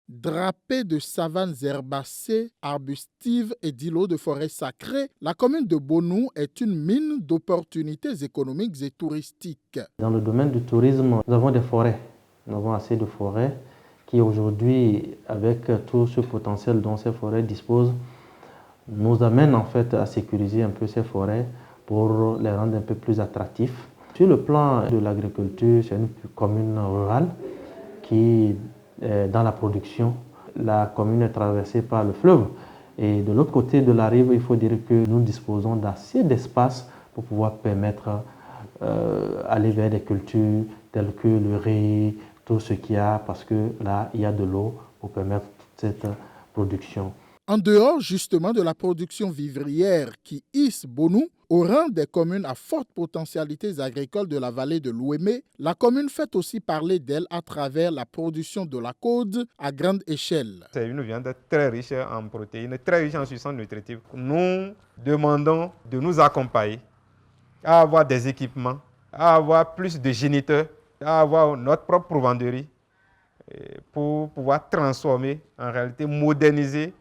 Drapée de savanes herbacées, arbustives et d'îlots de forêt sacrée, la commune de Bonou est une mine d'opportunités économiques et touristiques. Dans le domaine du tourisme, nous avons des forêts. Nous avons assez de forêts qui aujourd'hui, avec tout ce potentiel dont ces forêts disposent, nous amènent en fait à sécuriser un peu ces forêts pour les rendre un peu plus attractifs. Sur le plan de l'agriculture, c'est une commune rurale qui dans la production. La commune est traversée par le fleuve et de l'autre côté de la rive, il faut dire que nous disposons d'assez d'espace pour pouvoir permettre aller vers des cultures telles que le riz, tout ce qu'il y a, parce que là, il y a de l'eau pour permettre toute cette production. En dehors justement de la production vivrière qui hisse Bonou au rang des communes à fortes potentialités agricoles de la vallée de l'Ouémé, la commune fait aussi parler d'elle à travers la production de la côte à grande échelle. C'est une viande très riche en protéines, très riche en substances nutritives. Nous demandons de nous accompagner à avoir des équipements, à avoir plus de géniteurs, à avoir notre propre provenderie pour pouvoir transformer, en réalité moderniser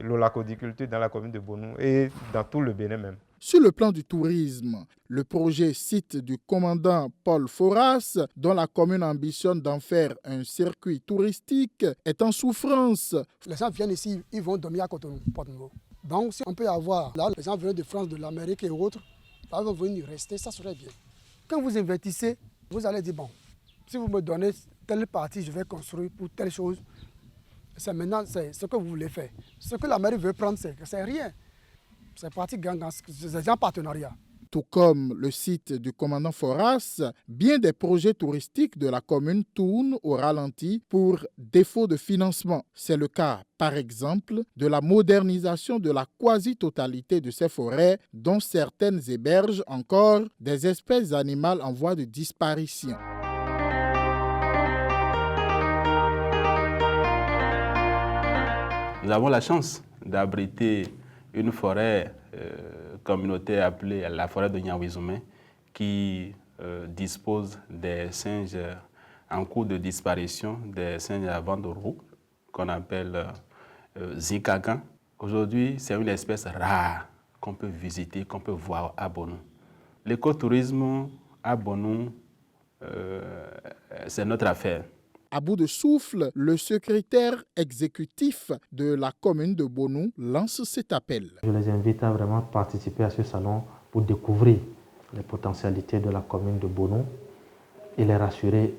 l'holacodiculture dans la commune de Bonou et dans tout le Bénin même. Sur le plan du tourisme, le projet site du commandant Paul Foras, dont la commune ambitionne d'en faire un circuit touristique, est en souffrance. Les gens viennent ici, ils vont dormir à Cotonou. Donc si on peut avoir, là, les gens viennent de France, de l'Amérique et autres, là, ils vont venir rester, ça serait bien. Quand vous investissez, vous allez dire, bon, si vous me donnez telle partie, je vais construire pour telle chose. C'est maintenant ce que vous voulez faire. Ce que la mairie veut prendre, c'est rien. C'est parti gagnant, c'est un partenariat. Tout comme le site du commandant Foras, bien des projets touristiques de la commune tournent au ralenti pour défaut de financement. C'est le cas, par exemple, de la modernisation de la quasi-totalité de ces forêts, dont certaines hébergent encore des espèces animales en voie de disparition. Nous avons la chance d'abriter une forêt communautaire appelée la forêt de Niaouizoumé qui dispose des singes en cours de disparition, des singes à vent de roue qu'on appelle Zikagan. Aujourd'hui, c'est une espèce rare qu'on peut visiter, qu'on peut voir à Bonou. L'écotourisme à Bonou, c'est notre affaire. À bout de souffle, le secrétaire exécutif de la commune de Bonou lance cet appel. Je les invite à vraiment participer à ce salon pour découvrir les potentialités de la commune de Bonou et les rassurer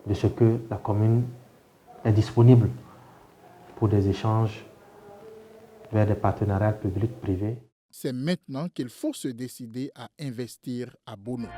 de ce que la commune est disponible pour des échanges vers des partenariats publics-privés. C'est maintenant qu'il faut se décider à investir à Bonou.